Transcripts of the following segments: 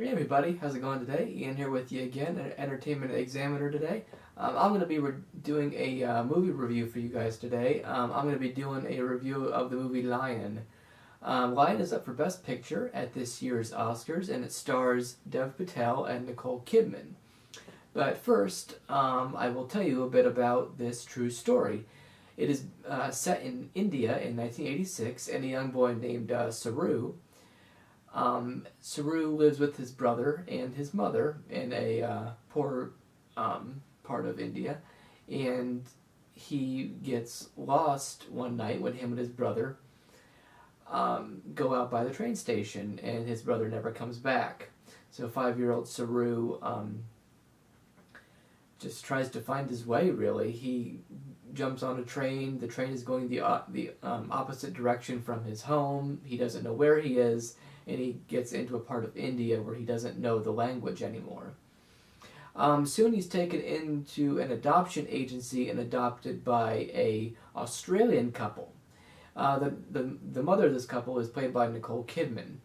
Hey everybody, how's it going today? Ian here with you again, an Entertainment Examiner today. I'm going to be doing a movie review for you guys today. I'm going to be doing a review of the movie Lion. Lion is up for Best Picture at this year's Oscars, and it stars Dev Patel and Nicole Kidman. But first, I will tell you a bit about this true story. It is set in India in 1986, and a young boy named Saru Saru lives with his brother and his mother in a poor part of India, and he gets lost one night when him and his brother go out by the train station, and his brother never comes back. So 5-year-old Saru just tries to find his way. Really, he jumps on a train. The train is going the opposite direction from his home. He doesn't know where he is, and he gets into a part of India where he doesn't know the language anymore. Soon he's taken into an adoption agency and adopted by a Australian couple. The mother of this couple is played by Nicole Kidman.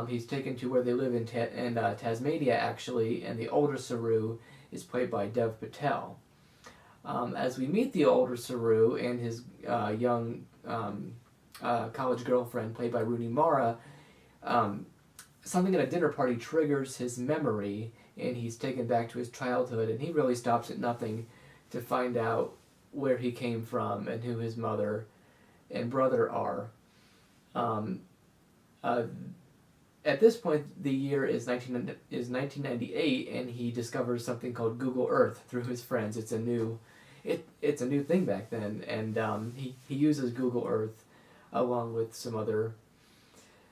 He's taken to where they live in Tasmania, actually, and the older Saru is played by Dev Patel. As we meet the older Saru and his young college girlfriend, played by Rooney Mara, something at a dinner party triggers his memory, and he's taken back to his childhood, and he really stops at nothing to find out where he came from and who his mother and brother are. At this point, the year is 1998, and he discovers something called Google Earth through his friends. It's a new thing back then, and he uses Google Earth along with some other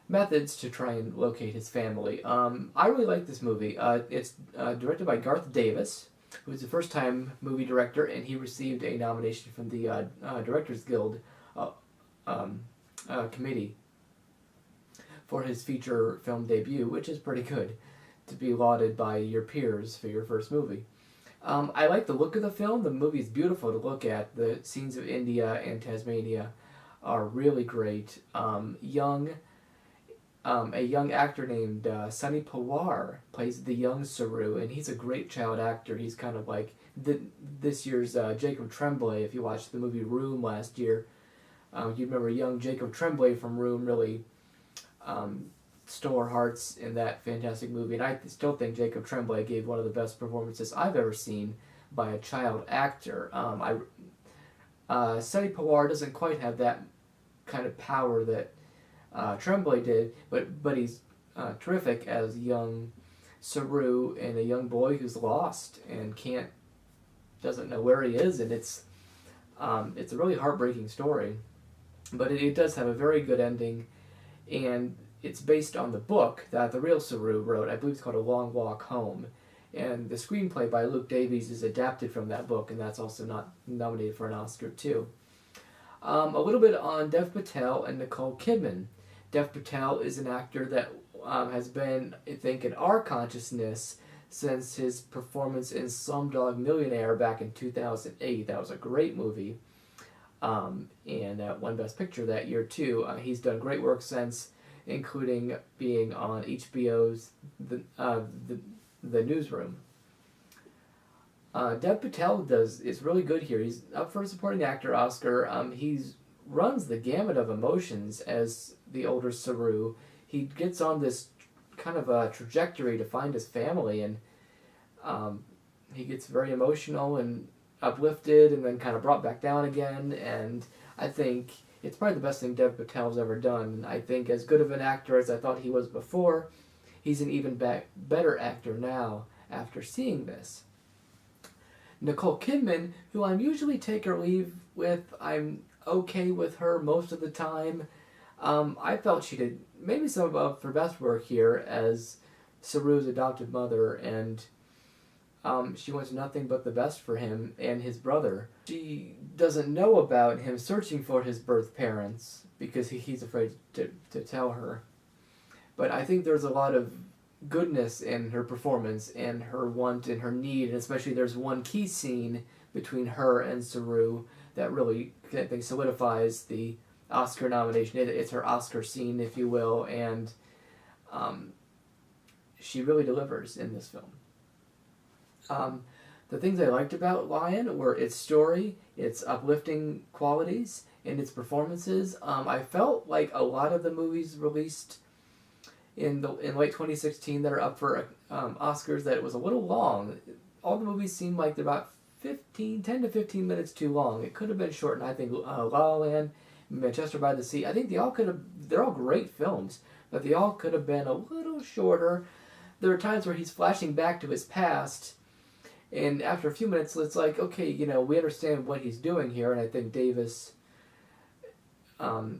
methods to try and locate his family. I really like this movie. It's directed by Garth Davis, who is a first-time movie director, and he received a nomination from the Directors Guild committee for his feature film debut, which is pretty good to be lauded by your peers for your first movie. I like the look of the film. The movie is beautiful to look at. The scenes of India and Tasmania are really great. A young actor named Sunny Pawar plays the young Saru, and he's a great child actor. He's kind of like this year's Jacob Tremblay. If you watched the movie Room last year, you remember young Jacob Tremblay from Room really stole hearts in that fantastic movie. And I still think Jacob Tremblay gave one of the best performances I've ever seen by a child actor. Sunny Pawar doesn't quite have that kind of power that Tremblay did, but he's terrific as young Saru and a young boy who's lost and doesn't know where he is, and it's a really heartbreaking story, but it does have a very good ending, and it's based on the book that the real Saru wrote. I believe it's called A Long Walk Home, and the screenplay by Luke Davies is adapted from that book, and that's also not nominated for an Oscar too. A little bit on Dev Patel and Nicole Kidman. Dev Patel is an actor that has been, I think, in our consciousness since his performance in Slumdog Millionaire back in 2008. That was a great movie, and won Best Picture that year too. He's done great work since, including being on HBO's The Newsroom. Dev Patel is really good here. He's up for a supporting actor Oscar. He's runs the gamut of emotions as the older Saru. He gets on this kind of a trajectory to find his family, and he gets very emotional and uplifted and then kind of brought back down again, and I think it's probably the best thing Dev Patel's ever done. I think as good of an actor as I thought he was before, he's an even better actor now after seeing this. Nicole Kidman, who I'm usually take or leave with, I'm okay with her most of the time. I felt she did maybe some of her best work here as Saru's adopted mother, and she wants nothing but the best for him and his brother. She doesn't know about him searching for his birth parents because he's afraid to tell her. But I think there's a lot of goodness in her performance and her want and her need, and especially there's one key scene between her and Saru that really, I think, solidifies the Oscar nomination. It's her Oscar scene, if you will, and she really delivers in this film. The things I liked about Lion were its story, its uplifting qualities, and its performances. I felt like a lot of the movies released in late 2016 that are up for Oscars, that it was a little long. All the movies seemed like they're about 10 to 15 minutes too long. It could have been shortened. I think La La Land, Manchester by the Sea, I think they're all great films, but they all could have been a little shorter. There are times where he's flashing back to his past, and after a few minutes, it's like, okay, we understand what he's doing here, and I think Davis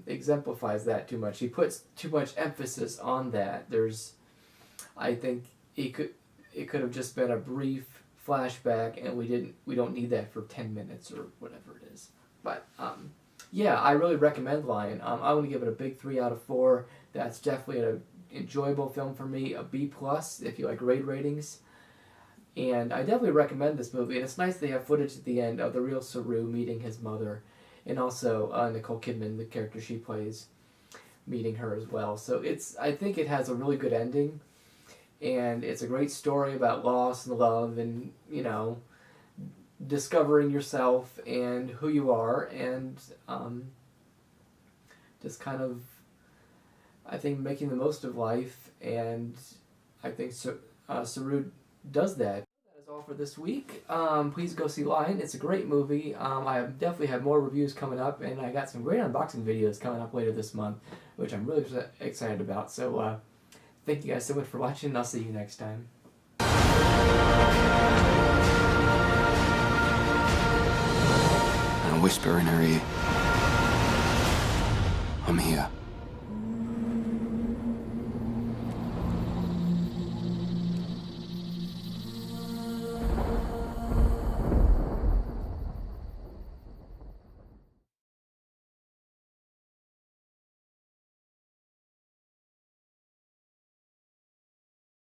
exemplifies that too much. He puts too much emphasis on that. I think it could have just been a brief flashback, and we don't need that for 10 minutes or whatever it is. But yeah, I really recommend Lion. I want to give it a big 3 out of 4. That's definitely an enjoyable film for me. A B+ if you like grade ratings. And I definitely recommend this movie. And it's nice they have footage at the end of the real Saru meeting his mother, and also Nicole Kidman, the character she plays, meeting her as well. So I think it has a really good ending, and it's a great story about loss and love, and discovering yourself and who you are, and just kind of, I think, making the most of life. And I think Saru does that. That is all for this week. Please go see Lion. It's a great movie. I definitely have more reviews coming up, and I got some great unboxing videos coming up later this month, which I'm really excited about. So thank you guys so much for watching, and I'll see you next time. And whisper in her ear, I'm here.